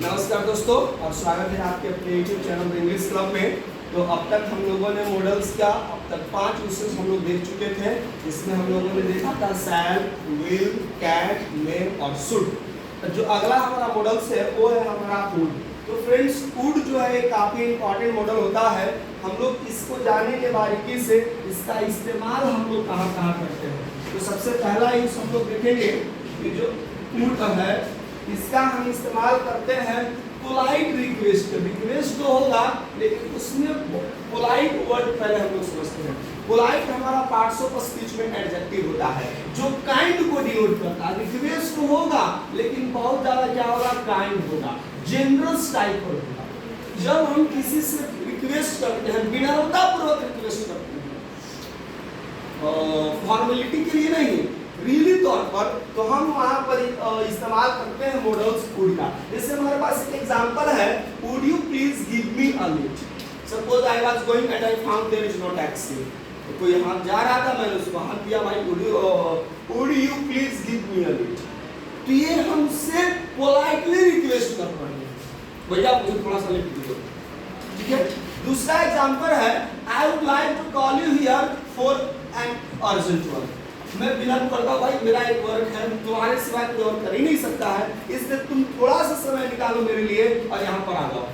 नमस्कार दोस्तों, और स्वागत है आपके अपने YouTube चैनल इंग्लिश क्लब में। तो अब तक हम लोगों ने मॉडल्स का अब तक 5 विषय हम लोग देख चुके थे। इसमें हम लोगों ने देखा था शैल, विल, कैट, मे और शुड। जो अगला हमारा मॉडल्स है वो है हमारा वुड। तो फ्रेंड्स, वुड जो है काफ़ी इंपॉर्टेंट मॉडल होता है। हम लोग इसको जानने के बारीकी से इसका इस्तेमाल हम लोग कहाँ कहाँ करते हैं। तो सबसे पहला यूज हम लोग देखेंगे कि जो वुड है इसका हम इस्तेमाल करते हैं पोलाइट रिक्वेस्ट। रिक्वेस्ट तो होगा लेकिन उसमें पोलाइट वर्ड पहले हम लोग समझते हैं। पोलाइट हमारा पार्ट्स ऑफ स्पीच में एडजेक्टिव होता है जो काइंड को डिनोट करता है। रिक्वेस्ट तो होगा लेकिन बहुत ज्यादा क्या होगा, काइंड होगा, जेनरस टाइप पर होगा। जब हम किसी से रिक्वेस्ट करते हैं, विनम्रतापूर्वक रिक्वेस्ट करते हैं, फॉर्मेलिटी के लिए नहीं, रियली तौर पर, तो हम वहां पर इस्तेमाल करते हैं मॉडल्स वुड का। जैसे हमारे पास एक एग्जांपल है, would you please give me a lift. Suppose I was going and I found there is no taxi. तो कोई यहाँ जा रहा था, मैंने उसको हाथ दिया, भाई would you please give me a lift. तो ये हम उससे पोलाइटली रिक्वेस्ट कर रहे हैं, भैया मुझे थोड़ा सा लिफ्ट दो, ठीक है। दूसरा एग्जांपल है, I would like to call you here for an urgent work. मैं विनम्र करता हूँ, भाई मेरा एक वर्क है, तुम्हारे सिवाय कोई और कर ही नहीं सकता है, इसलिए तुम थोड़ा सा समय निकालो मेरे लिए और यहाँ पर आ जाओ।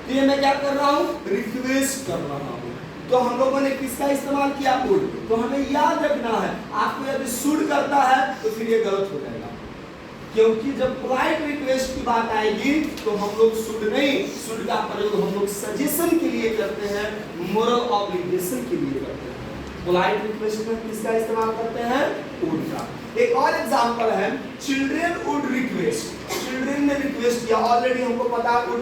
तो ये मैं क्या कर रहा हूँ, रिक्वेस्ट कर रहा हूँ। तो हम लोगों ने किसका इस्तेमाल किया, वुड। तो हमें याद रखना है, आपको यदि शुड करता है तो फिर ये गलत हो जाएगा, क्योंकि जब पोलाइट रिक्वेस्ट की बात आएगी तो हम लोग शुड नहीं, शुड का प्रयोग हम लोग सजेशन के लिए करते हैं, मोरल ऑब्लिगेशन के लिए करते हैं। पोलाइट रिक्वेस्ट में किसका इस्तेमाल करते हैं, वुड का। एक और एग्जांपल है, चिल्ड्रन वुड रिक्वेस्ट। चिल्ड्रन ने रिक्वेस्ट किया, ऑलरेडी हमको पता है वुड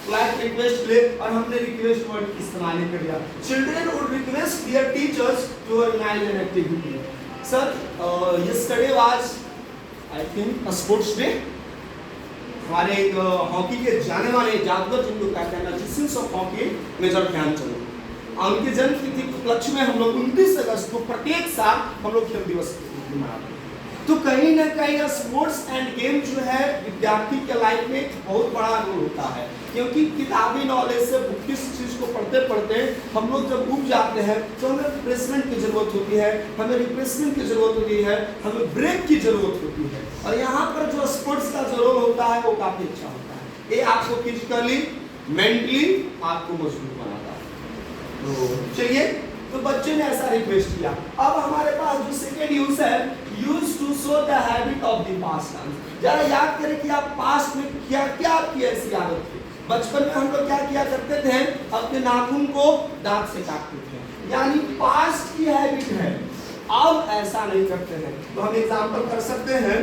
पोलाइट रिक्वेस्ट ले, और हमने रिक्वेस्ट वर्ड इस्तेमाल कर दिया। Children would request their teachers to organize an activity. Sir, yesterday was I think sports day. हमारे एक हॉकी के जाने वाले जादूगर जिनको कहते हैं magicians of hockey, major Dhyanchand, उनके जन्म तिथि के उपलक्ष्य में हम लोग 29 अगस्त को प्रत्येक साल हम लोग खेल दिवस मनाते हैं। तो कहीं ना कहीं स्पोर्ट्स एंड गेम जो है विद्यार्थी के लाइफ में बहुत बड़ा रोल होता है, क्योंकि किताबी नॉलेज से किस चीज़ को पढ़ते पढ़ते हम लोग जब उब जाते हैं तो हमें रिफ्रेशमेंट की जरूरत होती है, हमें रिफ्रेशमेंट की जरूरत होती है, हमें ब्रेक की जरूरत होती है। और यहाँ पर जो स्पोर्ट्स का जो रोल होता है वो काफ़ी अच्छा होता है। ये आपको फिजिकली मेंटली आपको मजबूत बनाता है। तो चलिए, तो बच्चे ने ऐसा रिक्वेस्ट किया। अब हमारे पास जो सेकेंड यूज है, use to show the habit of the past time. जरा याद करें कि आप पास्ट में क्या क्या आपकी ऐसी आदत थी। बचपन में हम लोग क्या किया करते थे, अपने नाखून को दांत से काटते थे, यानी पास्ट की हैबिट है। अब ऐसा नहीं करते हैं। तो हम एग्जांपल कर सकते हैं,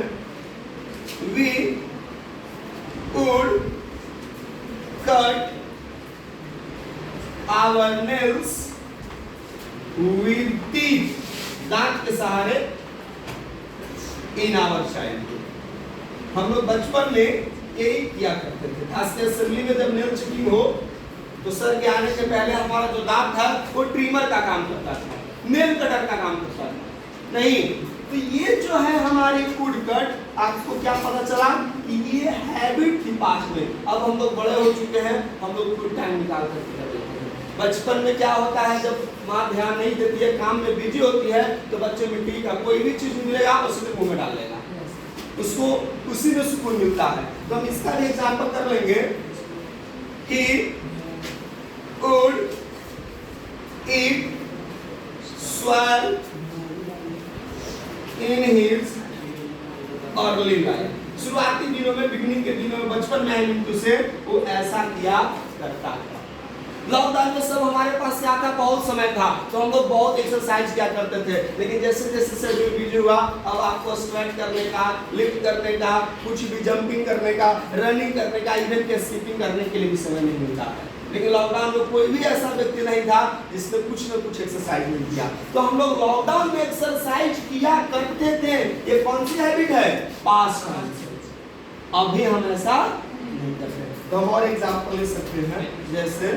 we would cut our nails with teeth, दांत के सहारे, in our childhood। हम लोग बचपन में यही किया करते थे। खासकर असेंबली में जब नेल चेकिंग हो तो सर के आने से पहले हमारा जो दांत था वो ट्रिमर का काम करता था, नेल कटर का काम करता था नहीं। तो ये जो है हमारी वुड कट, आपको क्या पता चला कि ये हैबिट थी पास्ट में। अब हम लोग बड़े हो चुके हैं, हम लोग फुल टाइम निकाल करके कर लेते हैं। बचपन में क्या होता है, जब माँ ध्यान नहीं देती है, काम में बिजी होती है, तो बच्चे मिट्टी का कोई भी चीज मिलेगा उसमें मुंह में डाल लेगा, उसको उसी में सुकून मिलता है। तो हम इसका भी एग्जांपल कर लेंगे कि would eat swell in his early life. शुरुआती दिनों में, बिगनिंग के दिनों में, बचपन में मिंटू से वो ऐसा किया करता था। लॉकडाउन में सब हमारे पास क्या था, बहुत समय था, तो हम लोग बहुत एक्सरसाइज किया करते थे। लेकिन जैसे जैसे शेड्यूल बिजी हुआ, अब आपको स्क्वाट करने का, लिफ्ट करने का, कुछ भी जंपिंग करने का, रनिंग करने का, इवन के स्किपिंग करने के लिए भी समय नहीं मिलता है। लेकिन लॉकडाउन में कोई भी ऐसा व्यक्ति नहीं था जिसने कुछ न कुछ एक्सरसाइज नहीं किया। तो हम लोग लॉकडाउन में एक्सरसाइज किया करते थे। ये कौन सी हैबिट है, पास्ट टाइम। अभी हम ऐसा नहीं करते। तो हम और एग्जांपल ले सकते हैं, जैसे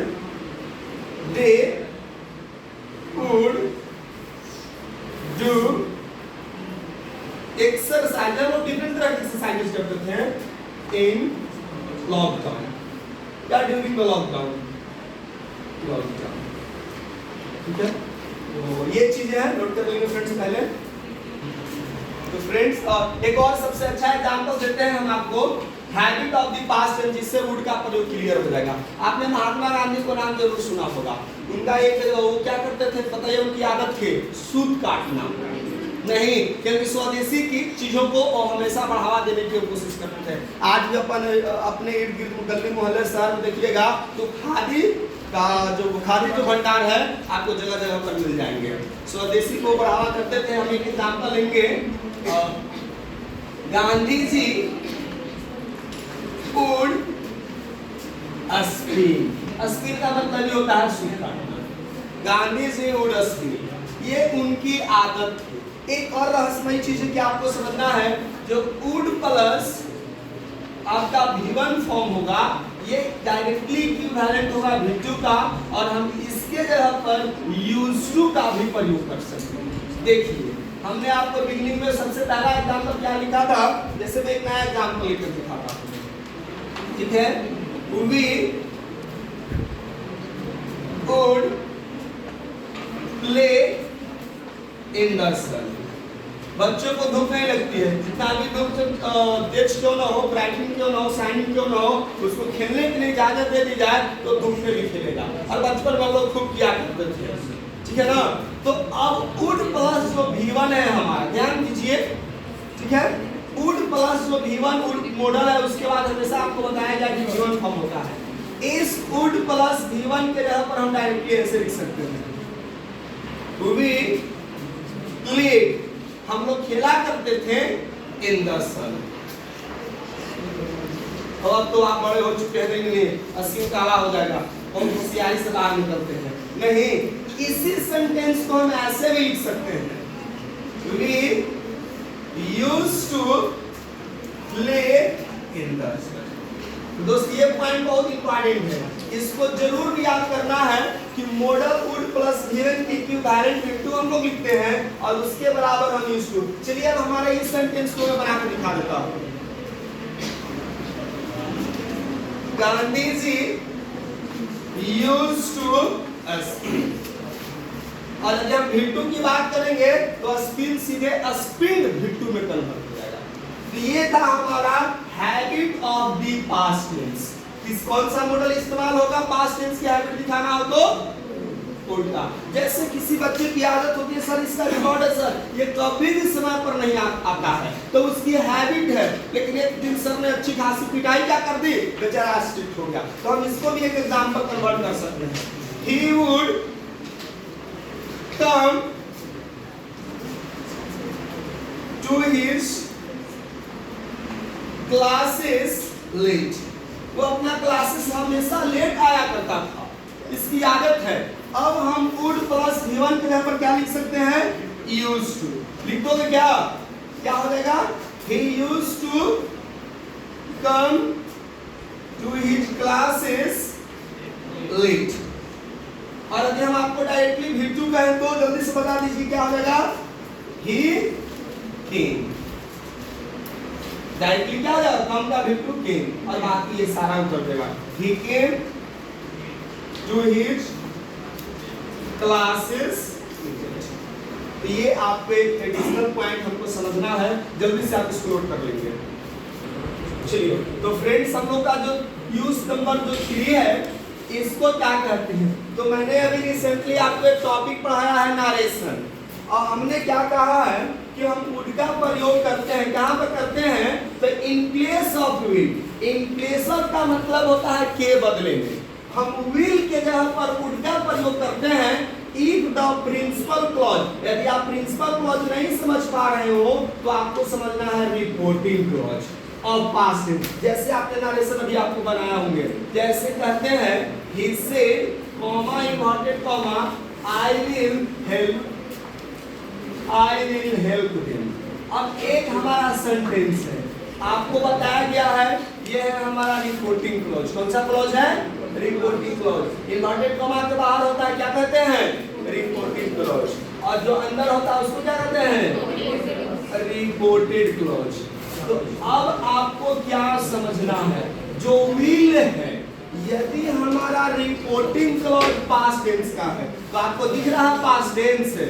they would do exercise। हम लोग डिफरेंट तरह की एक्सरसाइजेस करते हैं इन लॉकडाउन या ड्यूरिंग द लॉकडाउन, ठीक है। तो ये चीजें हैं, नोट कर लेंगे फ्रेंड्स पहले। तो फ्रेंड्स एक और सबसे अच्छा एग्जांपल देते हैं हम आपको, habit of the past tense, जिससे वुड का प्रयोग क्लियर हो जाएगा। आपने महात्मा गांधी को नाम जरूर सुना होगा। उनका एक वो क्या करते थे पता है, उनकी आदत थी सूत काटना नहीं, क्योंकि स्वदेशी की चीजों को हमेशा बढ़ावा देने की कोशिश करते थे। आज भी अपन अपने इर्द गिर्द गली मोहल्ले शहर में देखिएगा तो खादी जो भंडार है आपको जगह जगह पर मिल जाएंगे। स्वदेशी को बढ़ावा करते थे। हम एक एग्जांपल लेंगे, Gandhi ji would spin, spin का मतलब ये होता है सूत काटना। गांधी जी वुड स्पिन, ये उनकी आदत थी। एक और रहस्यमयी चीज है कि आपको समझना है, जो वुड प्लस आपका V1 फॉर्म होगा ये डायरेक्टली इक्विवेलेंट होगा V2 का, और हम इसके जगह पर यूज्ड टू का भी प्रयोग कर सकते हैं। देखिए हमने आपको बिगनिंग में सबसे पहला एग्जांपल क्या लिखा था, जैसे मैं एक नया एग्जांपल लेकर दिखाता हूं, ठीक है। We would play in the sun, बच्चों को धूप नहीं लगती है, जितना भी धूप तेज क्यों ना हो, ब्राइटनिंग क्यों ना हो, शाइनिंग क्यों ना हो, उसको खेलने के लिए इजाजत दे दी जाए तो धूप में भी खेलेगा। और बचपन में लोग खूब किया करते थे, ठीक है ना। तो अब वुड प्लस जो V1 है हमारा, ध्यान दीजिए, ठीक है। वुड प्लस जो V1 मॉडल है उसके बाद हमेशा आपको बताया जाए कि V1 फॉर्म होता है। इस वुड प्लस V1 के जगह पर हम डायरेक्टली ऐसे लिख सकते हैं, वी प्लेड, हम लोग खेला करते थे इन द सन। अब तो आप बड़े हो चुके हैं, नहीं 80 काला हो जाएगा और होशियारी से बाहर निकलते हैं। नहीं, इसी सेंटेंस को हम ऐसे भी लिख सकते हैं, we used to play in the sun. दोस्त ये पॉइंट बहुत इंपॉर्टेंट है, इसको जरूर भी याद करना है कि model would plus V1 equivalent V2 हम लोग लिखते हैं और उसके बराबर हम यूज्ड टू। चलिए अब हमारे इस सेंटेंस को मैं बना कर दिखा देता हूं। Gandhi ji used to spin, और जब V2 की बात करेंगे तो स्पिन सीधे स्पिन V2 में कन्वर्ट हो जाएगा। तो ये था हमारा habit of the past tense. किस कौन सा मॉडल इस्तेमाल होगा पास्ट टेंस की हैबिट दिखाना हो तो उल्टा। जैसे किसी बच्चे की आदत होती है, सर इसका रिकॉर्ड है सर, ये कभी भी समय पर नहीं आता है, तो उसकी हैबिट है, लेकिन एक दिन सर ने अच्छी खासी पिटाई क्या कर दी, बेचारा स्ट्रिक्ट हो गया। तो हम इसको भी एक एग्जांपल कन्वर्ट कर सकते हैं, he would come to his classes late, वो अपना क्लासेस हमेशा लेट आया करता था, इसकी आदत है। अब हम वुड प्लस V1 के जगह पर क्या लिख सकते हैं, यूज्ड टू लिख दोगे, क्या हो जाएगा, he used to come to his classes late। और यदि हम आपको डायरेक्टली V2 कहें तो जल्दी से बता दीजिए क्या हो जाएगा, he came। डायरेक्टली क्या हो जाएगा, कम का V2 came, और बाकी ये सारा उत्तर देगा, he came to his classes। तो ये आपको एक एडिशनल पॉइंट हमको समझना है, जल्दी से आप इसको नोट कर लेंगे। चलिए तो फ्रेंड्स हम लोग का जो यूज नंबर जो 3 है इसको क्या कहते हैं, तो मैंने अभी रिसेंटली आपको एक टॉपिक पढ़ाया है नरेशन, और हमने क्या कहा है कि हम वुड का प्रयोग करते हैं, कहाँ पर करते हैं, तो in place of will. In place of का मतलब होता है के बदले में, हम विल के जगह पर वुड का प्रयोग करते हैं इफ द प्रिंसिपल क्लॉज। यदि आप प्रिंसिपल क्लॉज नहीं समझ पा रहे हो तो आपको समझना है रिपोर्टिंग क्लॉज और पास्ट टेंस। जैसे आपने नरेशन अभी आपको बनाया होंगे, जैसे कहते हैं he said comma inverted comma I will help him। अब एक हमारा सेंटेंस है, आपको बताया गया है, ये है हमारा रिपोर्टिंग क्लॉज। कौन सा क्लॉज है, रिपोर्टिंग क्लॉज। इन्वर्टेड कॉमा के बाहर होता है क्या कहते हैं, रिपोर्टिंग क्लॉज, और जो अंदर होता है उसको क्या कहते हैं, रिपोर्टेड क्लॉज। तो अब आपको क्या समझना है, जो will है, यदि हमारा रिपोर्टिंग क्लॉज पास्ट टेंस का है तो आपको दिख रहा है पास्ट टेंस है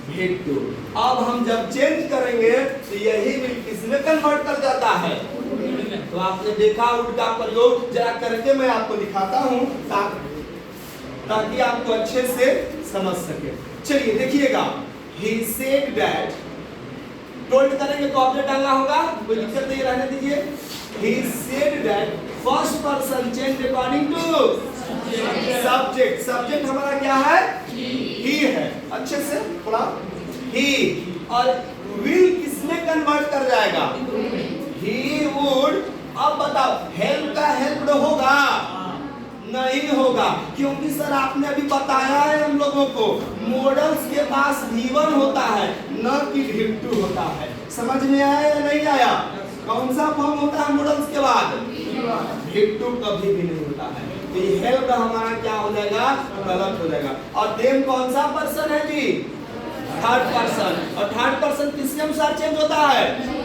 भेट टू। अब हम जब चेंज करेंगे तो यही will किसमें कन्वर्ट कर जाता है? तो आपने देखा वुड का प्रयोग, जरा करके मैं आपको दिखाता हूं ताकि आपको अच्छे से समझ सके। चलिए देखिएगा, he said that, टोल्ड करेंगे तो ऑब्जेक्ट डालना होगा, कोई दिक्कत नहीं, रहने दीजिए। he said that first person changed according to subject। Subject हमारा क्या है? he है। अच्छे से थोड़ा he, और will किसमें कन्वर्ट कर जाएगा? he would। अब बताओ हेल्प का हेल्प्ड होगा? नहीं होगा, क्योंकि सर आपने अभी बताया है हम लोगों को मॉडल्स के पास V1 होता है न कि V2 होता है। समझ में आया या नहीं आया? कौन सा फॉर्म होता है मॉडल्स के बाद? V2 कभी भी नहीं होता है। तो ये हेल्प हमारा क्या हो जाएगा? गलत हो जाएगा। और देम कौन सा पर्सन है जी? Third person. और थर्ड पर्सन किसके अनुसार चेंज होता है?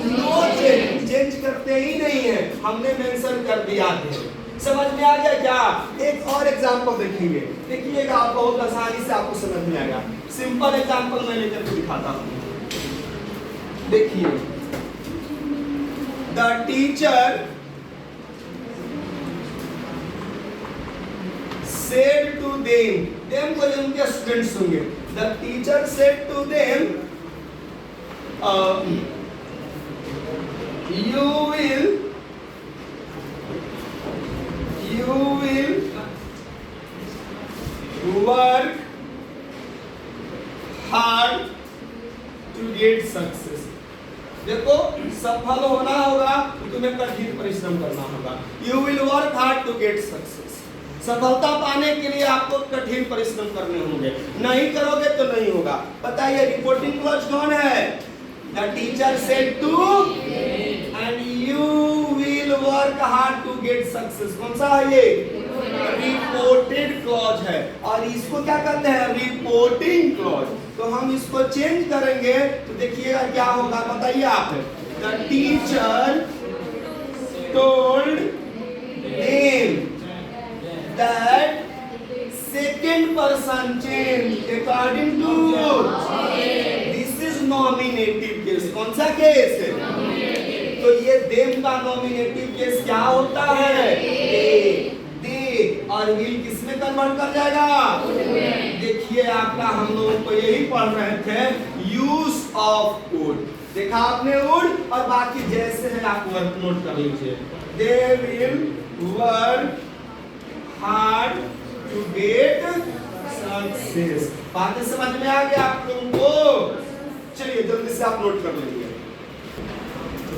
नो चेंज, चेंज करते ही नहीं है, हमने मेंशन कर दिया है। समझ में आ गया क्या? एक और एग्जांपल देखेंगे, देखिएगा आप, बहुत आसानी से आपको समझ में आएगा। सिंपल एग्जांपल मैं लेकर के दिखाता हूं। देखिए, the teacher said to them को उनके स्टूडेंट्स होंगे। The teacher said to them, you will work hard to get success। देखो, सफल होना होगा तो तुम्हें कठिन परिश्रम करना होगा। You will work hard to get success। सफलता पाने के लिए आपको कठिन परिश्रम करने होंगे, नहीं करोगे तो नहीं होगा। बताइए रिपोर्टिंग क्लॉज कौन है? The teacher said to, and you will work hard to get success। कौन सा है ये? रिपोर्टेड क्लॉज है, और इसको क्या कहते हैं? Reporting clause. तो हम इसको चेंज करेंगे तो देखिएगा क्या होगा, बताइए आप। The teacher told them that second person change according to, this is nominative case. कौन सा केस है? तो ये देम का नॉमिनेटिव केस क्या होता है? दे। और विल किसमें कन्वर्ट कर जाएगा? देखिए आपका, हम लोगों को यही पढ़ रहे थे, यूज ऑफ वुड। देखा आपने वुड, और बाकी जैसे है आप वर्क नोट कर लीजिए। They will work hard to get success. बातें समझ में आ गया आप लोगों को? चलिए जल्दी से आप नोट कर लीजिए।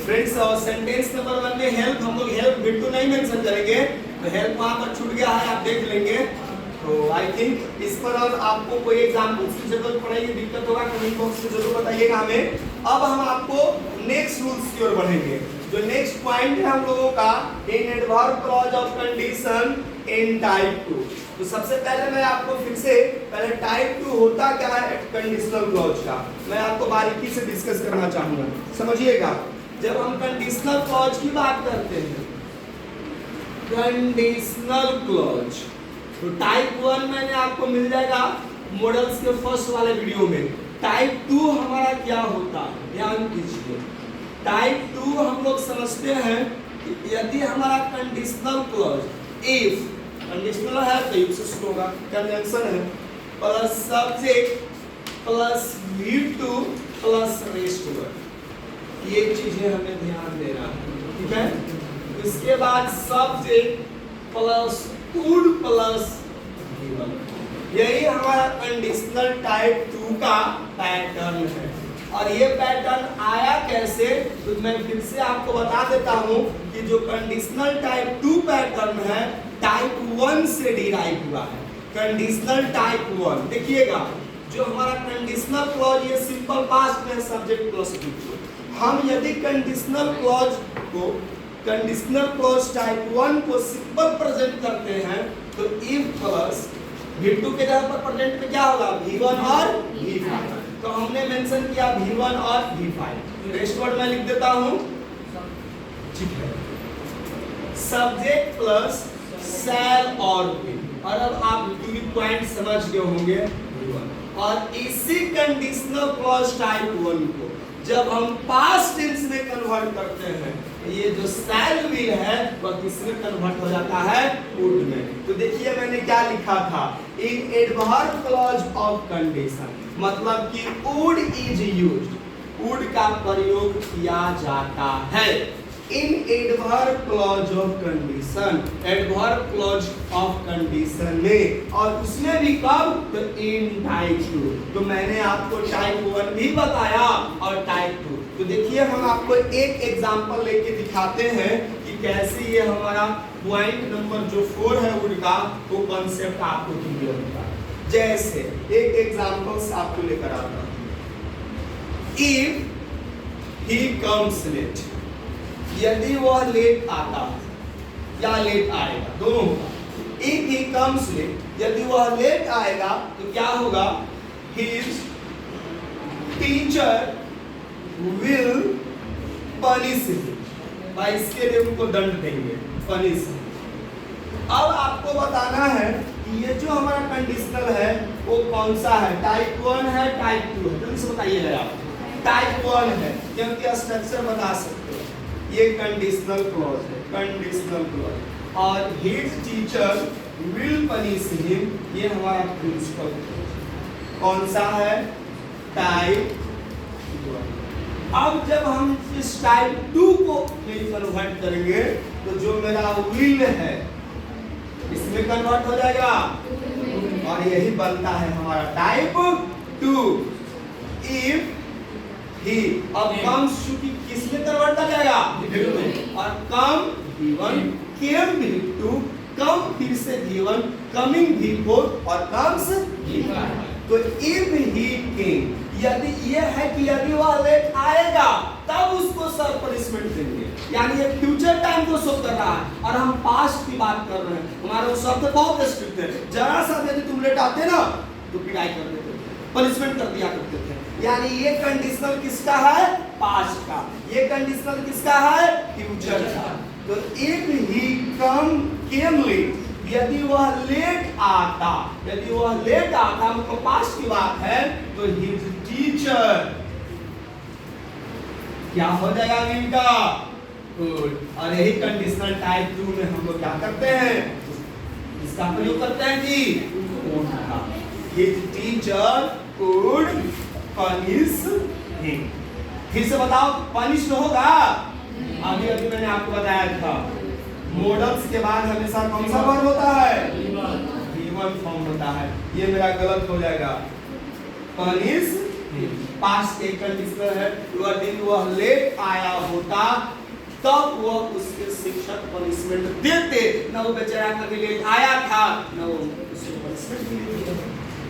फ्रेंड्स, सेंटेंस नंबर 1 में हेल्प, हम लोग हेल्प बिल्कुल नहीं मेंशन करेंगे, तो हेल्प वहां पर छूट गया है, आप देख लेंगे। तो आई थिंक इस पर और आपको कोई एग्जांपल्स की जरूरत पड़ेगी, दिक्कत होगा कमेंट बॉक्स में जरूर बताइएगा हमें। अब हम आपको नेक्स्ट रूल्स की ओर बढ़ेंगे। जो नेक्स्ट पॉइंट है हम लोगों का, in adverb clause of condition in type 2। तो सबसे पहले मैं आपको फिर से पहले टाइप 2 होता क्या है कंडीशनल क्लॉज का, मैं आपको बारीकी से डिस्कस करना चाहूंगा। समझिएगा, जब हम कंडीशनल क्लॉज की बात करते हैं, कंडीशनल क्लॉज, तो टाइप 1 मैंने आपको मिल जाएगा मॉडल्स के फर्स्ट वाले वीडियो में। टाइप 2 हमारा क्या होता है, ध्यान कीजिए। टाइप 2 हम लोग समझते हैं कि यदि हमारा कंडीशनल क्लॉज इफ कंडीशनल है तो इफ से शुरू होगा, कंजंक्शन है, plus subject plus V2 plus rest word, ये चीजें हमें ध्यान देना है, ठीक है। इसके बाद subject plus would plus given, यही हमारा कंडीशनल टाइप 2 का पैटर्न है। और ये पैटर्न आया कैसे, तो मैं फिर से आपको बता देता हूं कि जो कंडीशनल टाइप 2 पैटर्न है टाइप 1 से डिराइव हुआ है। कंडीशनल टाइप 1 देखिएगा, जो हमारा कंडीशनल क्लॉज ये सिंपल पास्ट में सब्जेक्ट प्लस V2। हम यदि कंडीशनल क्लॉज को, कंडीशनल क्लॉज टाइप 1 को सिंपल प्रेजेंट करते हैं तो इफ प्लस V2 के जगह पर प्रेजेंट में क्या होगा, V1 और V5। तो हमने मेंशन किया V1 और V5, रेस्ट वर्ड मैं लिख देता हूं, ठीक है। सब्जेक्ट प्लस शैल और विल। और अब आप पॉइंट समझ गए होंगे। और इसी कंडीशनल क्लॉज टाइप 1 को जब हम पास्ट टेंस में कन्वर्ट करते हैं, ये जो शैल विल है वह किसमें कन्वर्ट हो जाता है? वुड में। तो देखिए मैंने क्या लिखा था, इन एडवर्ब क्लॉज ऑफ कंडीशन, मतलब कि वुड इज यूज्ड, वुड का प्रयोग किया जाता है in adverb clause of condition, adverb clause of condition में। और उसमें भी कब? तो इन टाइप 2। तो मैंने आपको टाइप 1 भी बताया और टाइप 2। तो देखिए हम आपको एक एग्जांपल लेके दिखाते हैं कि कैसे ये हमारा पॉइंट नंबर जो 4 है वुड का, वो कॉन्सेप्ट आपको क्लियर होगा। जैसे एक एग्जांपल से आपको लेकर आता हूं, इफ ही कम्स लेट, यदि वह लेट आता या लेट आएगा, दोनों होगा। इफ ही कम्स लेट, यदि वह लेट आएगा तो क्या होगा? His teacher will punish him, भाई इसके लिए उनको दंड देंगे, पनिश। अब आपको बताना है कि ये जो हमारा कंडीशनल है वो कौन सा है, टाइप 1 है टाइप 2 है? जल्दी से बताइएगा आप। टाइप 1 है क्योंकि स्ट्रक्चर बता सकते हो, ये कंडीशनल क्लॉज है, कंडीशनल क्लॉज। और his teacher will punish him, ये हमारा प्रिंसिपल कौन सा है? टाइप 1। अब जब हम इस टाइप 2 को में कन्वर्ट करेंगे तो जो मेरा विल है इसमें कन्वर्ट हो जाएगा और यही बनता है हमारा टाइप 2। इफ ही, अब कम्स चूंकि किसमें कन्वर्ट कर जाएगा? और कम V1, केम V2, कम फिर से V1, कमिंग V4 और कम्स V5। तो इफ ही केम, यदि ये है कि यदि वह लेट आएगा तब उसको सर पनिशमेंट देंगे, यानी ये फ्यूचर टाइम को शो कर रहा है और हम पास्ट की बात कर रहे हैं। हमारे शब्द बहुत स्ट्रिक्ट है, जरा सा यदि तुम लेट आते ना तो पिटाई कर देते थे, पनिशमेंट कर दिया करते थे। यानी ये कंडीशनल किसका है? पास्ट का। ये कंडीशनल किसका है? फ्यूचर का। तो इफ ही केम लेट, यदि वह लेट आता, यदि वह लेट आता, मतलब पास्ट की बात है, तो हिज टीचर क्या हो जाएगा? इनका गुड। और यही कंडीशनल टाइप 2 में हम लोग क्या करते हैं? इसका प्रयोग करते हैं कि his teacher could punish him. फिर से बताओ, पनिश होगा? अभी अभी मैंने आपको बताया था, मॉडल्स के बाद हमेशा कौन सा वर्ब होता है? V1 फॉर्म होता है। ये मेरा गलत हो जाएगा, पनिश पास्ट एक कंडीशनल है। यदि वह लेट आया होता तब वह उसके शिक्षक पनिशमेंट देते, ना वो बेचारा कभी लेट आया था ना वो उसको पनिशमेंट मिली।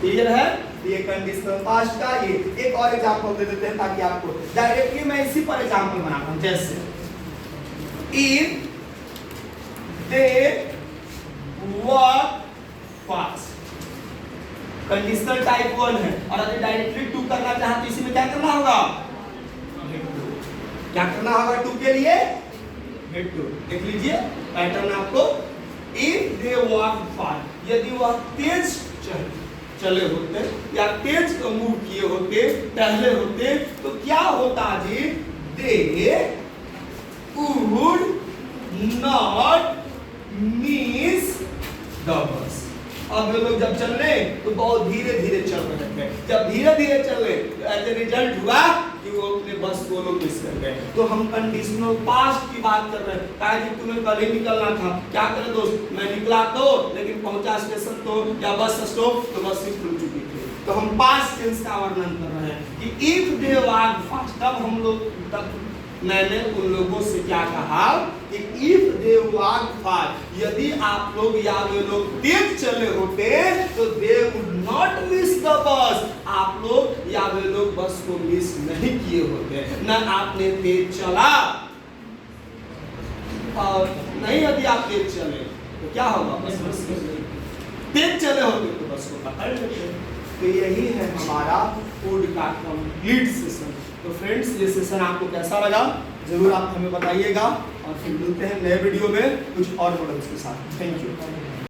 क्लियर है? ये कंडीशनल पास्ट का। ये एक और एग्जांपल दे देते हैं ताकि आपको डायरेक्टली मैं इसी पर एग्जांपल बनाता हूं। जैसे if they work fast, conditional type 1 है और अगर डायरेक्टली 2 करना चाहते तो इसी में क्या करना होगा? क्या करना होगा 2 के लिए? हेड 2। देख लीजिए पैटर्न आपको। इफ दे वर्क फास्ट, यदि वह तेज चले होते या तेज मूव किए होते, पहले होते, तो क्या होता जी? They would not miss the bus. अब लोग जब चल रहे तो बहुत धीरे धीरे चल रहे थे, जब धीरे धीरे चल रहे तो एज ए रिजल्ट हुआ कि वो अपने बस को लोग मिस कर गए। तो हम कंडीशनल पास्ट की बात कर रहे हैं। कहा कि तुम्हें कल ही निकलना था, क्या करे दोस्त? मैं निकला तो, लेकिन पहुंचा स्टेशन तो या बस स्टॉप तो बस ही खुल चुकी थी। तो हम पास्ट टेंस का वर्णन कर रहे हैं कि इफ दे वर्क फास्ट, तब हम लोग, तब मैंने उन लोगों से क्या कहा कि इफ दे वर्क फास्ट, यदि आप लोग या वे लोग तेज चले होते तो दे वुड नॉट मिस द बस, आप लोग या वे लोग बस को मिस नहीं किए होते। न आपने तेज चला और नहीं यदि आप तेज चले तो क्या होगा? बस तेज चले होते तो बस को पकड़ लेते। तो यही है हमारा फूड का कंप्लीट सेशन। तो फ्रेंड्स, ये सेशन आपको कैसा लगा जरूर आप हमें बताइएगा और फिर मिलते हैं नए वीडियो में कुछ और मॉडल्स के साथ। Thank you.